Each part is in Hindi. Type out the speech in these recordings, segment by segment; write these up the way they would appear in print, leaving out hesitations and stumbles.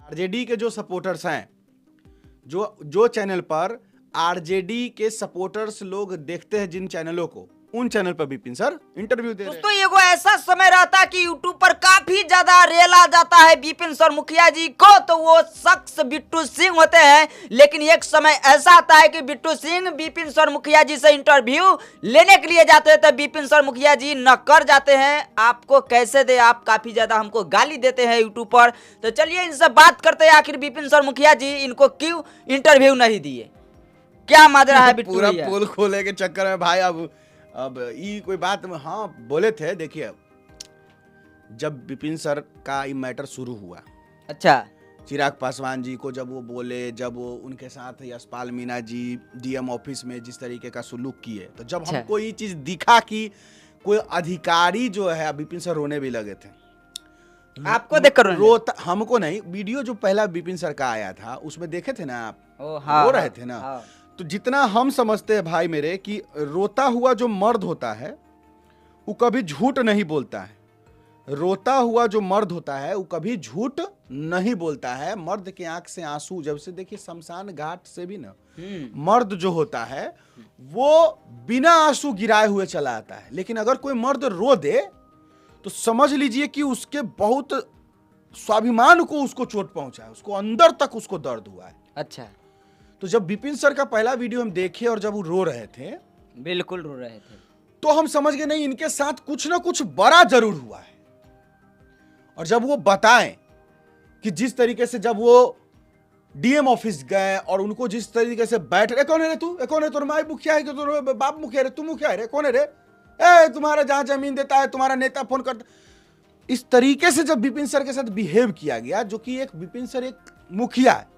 आरजेडी के जो सपोर्टर्स हैं, जो चैनल पर आरजेडी के सपोर्टर्स लोग देखते हैं जिन चैनलों को, उन चैनल पर विपिन सर इंटरव्यू दे रहे हैं। दोस्तों एगो ऐसा समय रहता है कि यूट्यूब पर काफी ज्यादा रेला जाता है विपिन सर मुखिया जी को, तो वो शख्स बिट्टू सिंह होते हैं। लेकिन एक समय ऐसा आता है कि बिट्टू सिंह विपिन सर मुखिया जी से इंटरव्यू लेने के लिए जाते हैं, तो विपिन सर मुखिया जी न कर जाते हैं। आपको कैसे दे, आप काफी ज्यादा हमको गाली देते हैं यूट्यूब पर। तो चलिए इनसे बात करते हैं, आखिर विपिन सर मुखिया जी इनको क्यों इंटरव्यू नहीं दिए, क्या माजरा है बिट्टू पूरा भैया? पोल खोले के चक्कर में भाई अब ये कोई बात में, हाँ बोले थे। देखिए जब विपिन सर का ये मैटर शुरू हुआ, अच्छा, चिराग पासवान जी को जब वो बोले, जब वो उनके साथ यशपाल मीणा जी डीएम ऑफिस में जिस तरीके का सुलूक किए, तो जब अच्छा। हमको ये चीज दिखा कि कोई अधिकारी जो है, विपिन सर रोने भी लगे थे। आपको देखकर रोता, हमको नहीं, वीडियो जो पहला विपिन सर का आया था उसमें देखे थे ना आप, रो रहे थे ना। हाँ। तो जितना हम समझते हैं भाई मेरे कि रोता हुआ जो मर्द होता है वो कभी झूठ नहीं बोलता है। रोता हुआ जो मर्द होता है वो कभी झूठ नहीं बोलता है। मर्द के आंख से आंसू, जब से देखिए शमशान घाट से भी ना मर्द जो होता है वो बिना आंसू गिराए हुए चला आता है। लेकिन अगर कोई मर्द रो दे तो समझ लीजिए कि उसके बहुत स्वाभिमान को उसको चोट पहुंचा है, उसको अंदर तक उसको दर्द हुआ है। अच्छा, तो जब विपिन सर का पहला वीडियो हम देखे और जब वो रो रहे थे, बिल्कुल रो रहे थे, तो हम समझ गए नहीं इनके साथ कुछ ना कुछ बड़ा जरूर हुआ है। और जब वो बताएं कि जिस तरीके से जब वो डीएम ऑफिस गए और उनको जिस तरीके से बैठ रहे, कौन है रे तू, कौन है तोर माई मुखिया है, तोर बाप मुखिया रे, तू मुखिया है रे, कौन है रे, ए तुम्हारा जहां जमीन देता है तुम्हारा नेता फोन करता। इस तरीके से जब विपिन सर के साथ बिहेव किया गया, जो कि एक विपिन सर एक मुखिया है,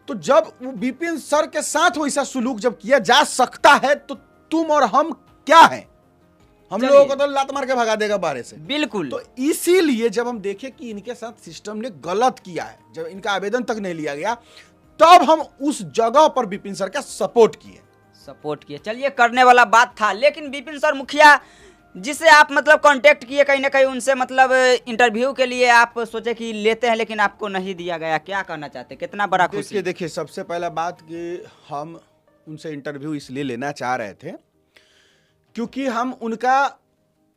तो जब वो विपिन सर के साथ वैसा सुलूक जब किया जा सकता है, तो तुम और हम क्या हैं? हम लोगों को तो लात मार के भगा देगा बाहर से। बिल्कुल। तो इसीलिए जब हम देखें कि इनके साथ सिस्टम ने गलत किया है, जब इनका आवेदन तक नहीं लिया गया, तब हम उस जगह पर विपिन सर का सपोर्ट किए। चलिए करने वाला बात था, लेकिन विपिन सर मुखिया जिसे आप मतलब कांटेक्ट किए कहीं ना कहीं उनसे मतलब इंटरव्यू के लिए आप सोचे कि लेते हैं, लेकिन आपको नहीं दिया गया, क्या कहना चाहते, कितना बड़ा खुशी? देखिए सबसे पहला बात कि हम उनसे इंटरव्यू इसलिए लेना चाह रहे थे क्योंकि हम उनका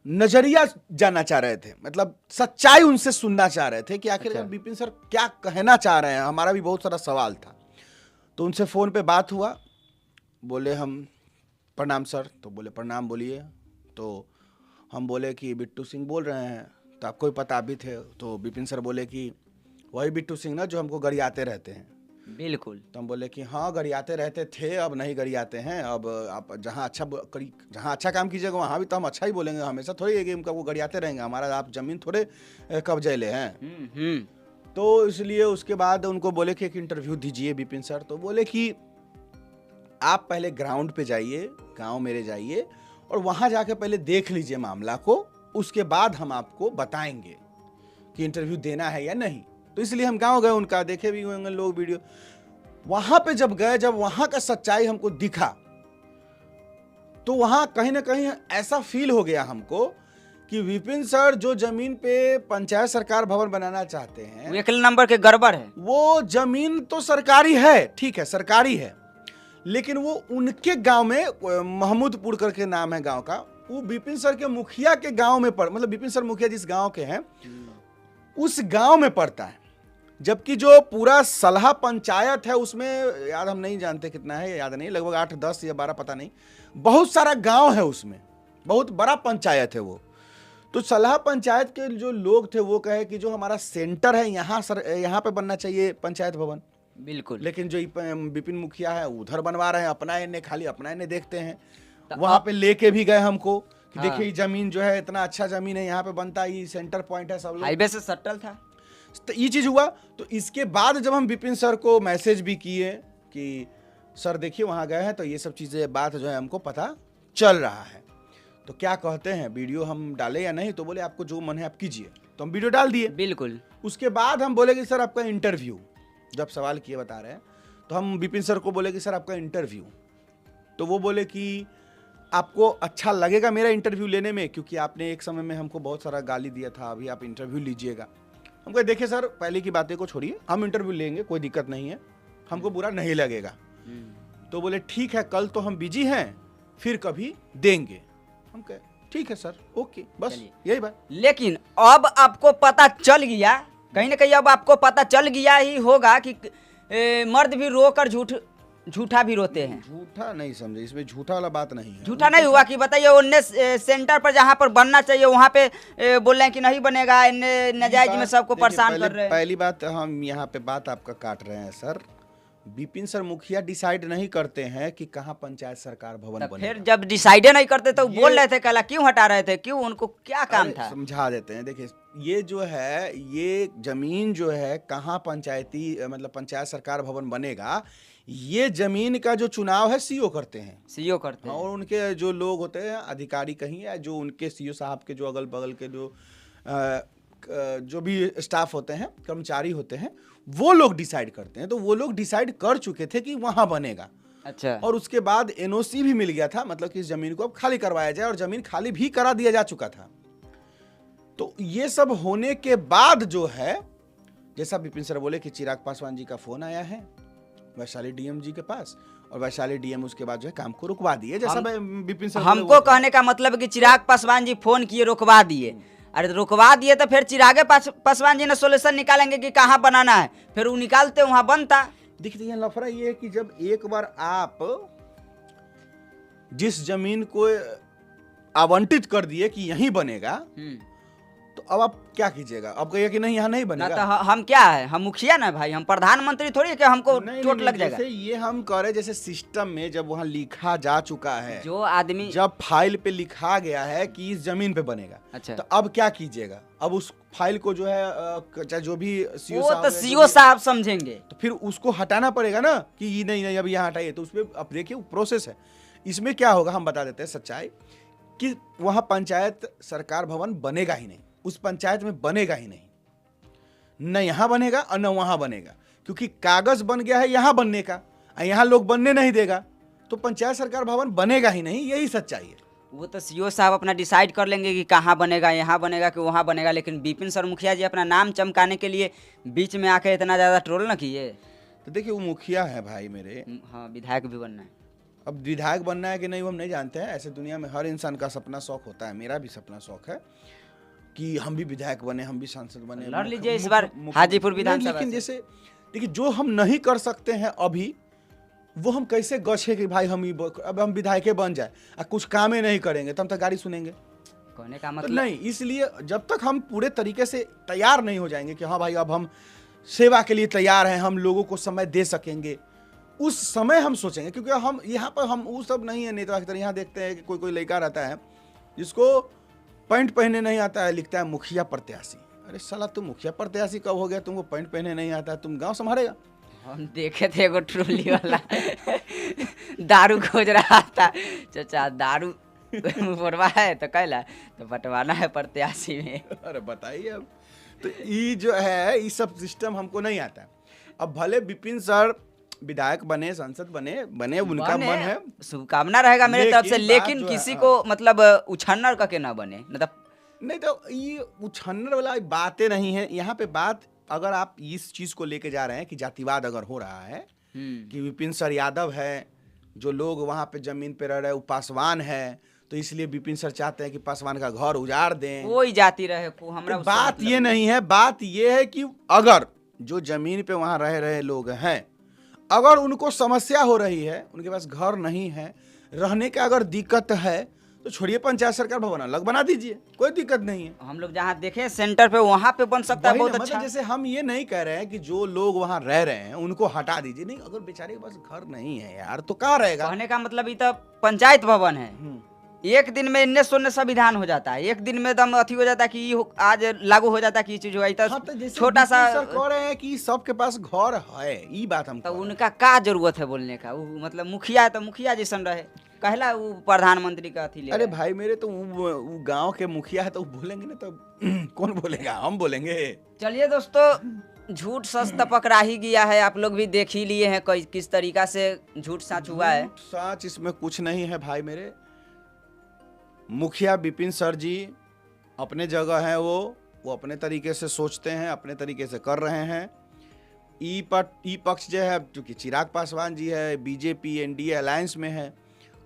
नजरिया जानना चाह रहे थे, मतलब सच्चाई उनसे सुनना चाह रहे थे कि आखिर विपिन सर क्या कहना चाह रहे हैं। हमारा भी बहुत सारा सवाल था। तो उनसे फोन पे बात हुआ, बोले हम प्रणाम सर, तो बोले प्रणाम बोलिए। तो हम बोले कि बिट्टू सिंह बोल रहे हैं, तो आपको भी पता भी थे। तो विपिन सर बोले कि वही बिट्टू सिंह ना जो हमको गरियाते रहते हैं। बिल्कुल। तो हम बोले कि हाँ गरियाते रहते थे, अब नहीं गरियाते हैं। अब आप जहाँ अच्छा काम कीजिएगा वहाँ भी तो हम अच्छा ही बोलेंगे, हमेशा थोड़ी गेम का वो गरियाते रहेंगे, हमारा आप जमीन थोड़े कब्जे ले हैं। तो इसलिए उसके बाद उनको बोले कि एक इंटरव्यू दीजिए विपिन सर। तो बोले कि आप पहले ग्राउंड पे जाइए, गाँव मेरे जाइए और वहाँ जाके पहले देख लीजिए मामला को, उसके बाद हम आपको बताएंगे कि इंटरव्यू देना है या नहीं। तो इसलिए हम गांव गए, उनका देखे भी होंगे लोग वीडियो। वहां पे जब गए, जब वहां का सच्चाई हमको दिखा, तो वहां कहीं ना कहीं ऐसा फील हो गया हमको कि विपिन सर जो जमीन पे पंचायत सरकार भवन बनाना चाहते हैं, वो 1 नंबर के गड़बड़ है। वो जमीन तो सरकारी है, ठीक है सरकारी है, लेकिन वो उनके गांव में, महमूदपुर करके नाम है गांव का, वो विपिन सर के मुखिया के गांव में मतलब विपिन सर मुखिया जिस गांव के हैं उस गांव में पड़ता है। जबकि जो पूरा सलहा पंचायत है उसमें याद हम नहीं जानते कितना है, याद नहीं, लगभग 8, 10 या 12 पता नहीं, बहुत सारा गांव है उसमें, बहुत बड़ा पंचायत है वो। तो सलहा पंचायत के जो लोग थे वो कहे कि जो हमारा सेंटर है यहाँ पे बनना चाहिए पंचायत भवन। बिल्कुल। लेकिन जो विपिन मुखिया है उधर बनवा रहे हैं, अपना इन्हें खाली अपना इन्हें देखते हैं। वहां पे लेके भी गए हमको कि देखिए जमीन जो है इतना अच्छा जमीन है, यहाँ पे बनता है, ये सेंटर पॉइंट है, सब लोग हाईवे से सटल था। तो ये चीज हुआ। तो इसके बाद जब हम विपिन सर को मैसेज भी किए कि सर देखिए वहां गए हैं, तो ये सब चीजें बात जो है हमको पता चल रहा है, तो क्या कहते हैं वीडियो हम डाले या नहीं? तो बोले आपको जो मन है आप कीजिए। तो हम वीडियो डाल दिए। बिल्कुल। उसके बाद हम बोले कि सर आपका इंटरव्यू, जब सवाल किए बता रहे हैं, तो हम विपिन सर को बोले कि सर आपका इंटरव्यू। तो वो बोले कि आपको अच्छा लगेगा मेरा इंटरव्यू लेने में, क्योंकि आपने एक समय में हमको बहुत सारा गाली दिया था, अभी आप इंटरव्यू लीजिएगा। हम कहे देखिए सर, पहले की बातें को छोड़िए, हम इंटरव्यू लेंगे, कोई दिक्कत नहीं है, हमको बुरा नहीं लगेगा। तो बोले ठीक है, कल तो हम बिजी हैं, फिर कभी देंगे। हम कहे ठीक है सर, ओके, बस यही बात। लेकिन अब आपको पता चल गया, कहीं ना कहीं अब आपको पता चल गया ही होगा कि मर्द भी रोकर झूठा भी रोते हैं। झूठा नहीं समझे, इसमें झूठा वाला बात नहीं है। झूठा नहीं हुआ कि बताइए उनने सेंटर पर जहाँ पर बनना चाहिए वहाँ पे बोल रहे हैं कि नहीं बनेगा, नाजायज में सबको परेशान कर रहे हैं। पहली बात, हम यहाँ पे बात आपका काट रहे हैं सर। विपिन सर मुखिया डिसाइड नहीं करते हैं कि कहाँ पंचायत सरकार भवन बनेगा। फिर जब डिसाइड नहीं करते तो बोल रहे थे, कहला क्यों हटा रहे थे, क्यों, उनको क्या काम था? समझा देते हैं। देखिए, ये जो है, ये जमीन जो है, कहाँ पंचायत सरकार भवन बनेगा, ये जमीन का जो चुनाव है सीओ करते हैं। सीओ करते हैं, और उनके जो लोग होते हैं, अधिकारी कहीं, या जो उनके सीओ साहब के जो अगल बगल के जो भी स्टाफ होते हैं, कर्मचारी होते हैं, वो लोग डिसाइड करते हैं। तो वो लोग डिसाइड कर चुके थे कि वहां बनेगा। अच्छा। और उसके बाद एनओसी भी मिल गया था, मतलब कि इस जमीन को अब खाली करवाया जाए, और जमीन खाली भी करा दिया जा चुका था। तो ये सब होने के बाद जो है, जैसा विपिन सर बोले कि चिराग पासवान जी का फोन आया है वैशाली डीएम जी के पास, और वैशाली डीएम उसके बाद जो है काम को रुकवा दिए। जैसा विपिन सर हमको कहने का मतलब कि चिराग पासवान जी फोन किए, रुकवा दिए। अरे रुकवा दिए तो फिर चिरागे पासवान जी ने सोल्यूशन निकालेंगे कि कहाँ बनाना है, फिर वो निकालते वहां बनता। देखिए, यहाँ लफड़ा ये है कि जब एक बार आप जिस जमीन को आवंटित कर दिए कि यहीं बनेगा, तो अब आप क्या कीजिएगा? अब कहिए कि नहीं, यहाँ नहीं बनेगा। तो हम क्या है, हम मुखिया ना भाई, हम प्रधानमंत्री थोड़ी है कि हमको चोट लग जाएगा। जैसे ये हम कह रहे, जैसे सिस्टम में जब वहाँ लिखा जा चुका है, जो आदमी जब फाइल पे लिखा गया है कि इस जमीन पे बनेगा, अच्छा, तो अब क्या कीजिएगा? अब उस फाइल को जो है, चाहे जो भी सीओ साहब समझेंगे, तो फिर उसको हटाना पड़ेगा ना कि नहीं अब यहाँ हटाइए। तो उसमें अब देखिए प्रोसेस है। इसमें क्या होगा, हम बता देते हैं सच्चाई, कि वहाँ पंचायत सरकार भवन बनेगा ही नहीं, उस पंचायत में बनेगा ही नहीं, न यहाँ बनेगा और न वहाँ बनेगा, क्योंकि कागज बन गया है यहाँ बनने का, यहाँ लोग बनने नहीं देगा, तो पंचायत सरकार भवन बनेगा ही नहीं। यही सच्चाई है। वो तो सीओ साहब अपना डिसाइड कर लेंगे कि कहाँ बनेगा, यहाँ बनेगा कि वहाँ बनेगा, लेकिन विपिन सर मुखिया जी अपना नाम चमकाने के लिए बीच में आके इतना ज़्यादा ट्रोल न किए। तो देखिए, वो मुखिया है भाई मेरे। हाँ, विधायक भी बनना है। अब विधायक बनना है कि नहीं वो हम नहीं जानते हैं। ऐसे दुनिया में हर इंसान का सपना शौक होता है, मेरा भी सपना शौक है कि हम भी विधायक बने, हम भी सांसद बने, लड़ लीजिए इस बार हाजीपुर विधानसभा। लेकिन जैसे देखिए, जो हम नहीं कर सकते हैं अभी, वो हम कैसे गछे कि भाई अब हम विधायक बन जाए और कुछ काम ही नहीं करेंगे, तो हम तो गाड़ी सुनेंगे। कहने का मतलब नहीं, इसलिए जब तक हम पूरे तरीके से तैयार नहीं हो जाएंगे कि हाँ भाई अब हम सेवा के लिए तैयार हैं, हम लोगों को समय दे सकेंगे, उस समय हम सोचेंगे। क्योंकि हम यहाँ पर हम वो सब नहीं है नेता की तरह। यहाँ देखते हैं कि कोई लड़का रहता है जिसको पैंट पहनने नहीं आता है, लिखता है मुखिया प्रत्याशी। अरे साला, तुम मुखिया प्रत्याशी कब हो गया? तुमको पैंट पहनने नहीं आता है, तुम गांव संभालेगा? हम देखे थे एगो ट्रोली वाला दारू खोज रहा था, चाचा दारू बोरवा है तो कहला तो बंटवाना है प्रत्याशी में। अरे बताइए। अब तो ये जो है, ये सब सिस्टम हमको नहीं आता है। अब भले विपिन सर विधायक बने, सांसद बने उनका मन है, शुभकामना रहेगा मेरे तरफ से, लेकिन किसी को मतलब उछन्नर करके ना बने। मतलब नहीं, तो ये उछन्नर वाला बातें नहीं है यहाँ पे। बात अगर आप इस चीज को लेके जा रहे हैं कि जातिवाद अगर हो रहा है कि विपिन सर यादव है, जो लोग वहाँ पे जमीन पे रह रहे हैं वो पासवान है, तो इसलिए विपिन सर चाहते हैं कि पासवान का घर उजाड़ दें, कोई जाति रहे को हमरा। तो बात ये नहीं है। बात ये है कि अगर जो जमीन पे वहाँ रह रहे लोग हैं, अगर उनको समस्या हो रही है, उनके पास घर नहीं है, रहने का अगर दिक्कत है, तो छोड़िए, पंचायत सरकार भवन अलग बना दीजिए, कोई दिक्कत नहीं है। हम लोग जहाँ देखे सेंटर पे वहाँ पे बन सकता है, बहुत अच्छा। जैसे हम ये नहीं कह रहे हैं कि जो लोग वहाँ रह रहे हैं उनको हटा दीजिए, नहीं, अगर बेचारे के पास घर नहीं है यार, तो कहाँ रहेगा? कहने का मतलब ये तो पंचायत भवन है, एक दिन में इन्ने सोने संविधान हो जाता है, एक दिन में दम अथी हो जाता है कि आज लागू हो जाता है कि ये चीज होगा। हाँ, तो छोटा सा कह रहे हैं कि सबके पास घर है, ये बात हम तो उनका क्या जरूरत है बोलने का? वो मतलब मुखिया है तो मुखिया जैसन रहे, कहला वो प्रधानमंत्री का अथी ले। अरे भाई मेरे, तो वो गांव के मुखिया है तो बोलेंगे ना, तो कौन बोलेगा? हम बोलेंगे। चलिए दोस्तों, झूठ सच टपक ही गया है, आप लोग भी देख ही लिए हैं किस तरीका से झूठ सच हुआ है। सच इसमें कुछ नहीं है भाई मेरे। मुखिया विपिन सर जी अपने जगह है, वो वो अपने तरीके से सोचते हैं, अपने तरीके से कर रहे हैं। ई पक्ष जो है, क्योंकि चिराग पासवान जी है, बीजेपी एनडीए अलायंस में है,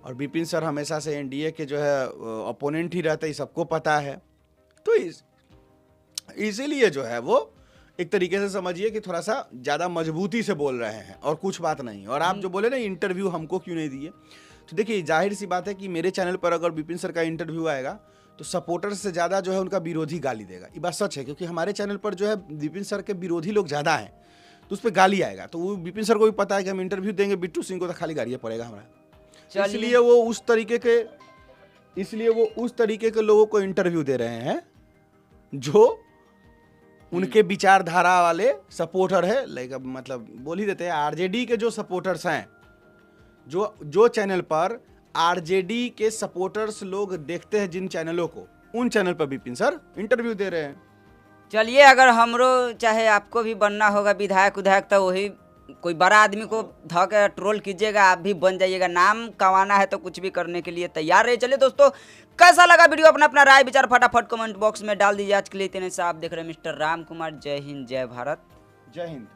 और विपिन सर हमेशा से एनडीए के जो है अपोनेंट ही रहते हैं, सबको पता है। तो इसीलिए जो है वो एक तरीके से समझिए कि थोड़ा सा ज़्यादा मजबूती से बोल रहे हैं और कुछ बात नहीं। और आप जो बोले ना इंटरव्यू हमको क्यों नहीं दिए, तो देखिए जाहिर सी बात है कि मेरे चैनल पर अगर विपिन सर का इंटरव्यू आएगा तो सपोर्टर से ज़्यादा जो है उनका विरोधी गाली देगा। ये बात सच है, क्योंकि हमारे चैनल पर जो है विपिन सर के विरोधी लोग ज़्यादा हैं, तो उस पर गाली आएगा। तो वो विपिन सर को भी पता है कि हम इंटरव्यू देंगे बिट्टू सिंह को तो खाली गालियाँ पड़ेगा हमारा, इसलिए वो उस तरीके के लोगों को इंटरव्यू दे रहे हैं जो उनके विचारधारा वाले सपोर्टर है। लाइक अब मतलब बोल ही देते हैं आरजेडी के जो सपोर्टर्स हैं, जो चैनल पर आरजेडी के सपोर्टर्स लोग देखते हैं जिन चैनलों को, उन चैनल पर विपिन सर इंटरव्यू दे रहे हैं। चलिए, अगर हमरो चाहे आपको भी बनना होगा विधायक उधायक, तो वही कोई बड़ा आदमी को ध के ट्रोल कीजिएगा, आप भी बन जाइएगा। नाम कमाना है तो कुछ भी करने के लिए तैयार रहे। चलिए दोस्तों, कैसा लगा वीडियो, अपना राय विचार फटाफट कमेंट बॉक्स में डाल दीजिए। आज के लिए इतने से। आप देख रहे हैं मिस्टर राम कुमार। जय हिंद, जय भारत, जय हिंद।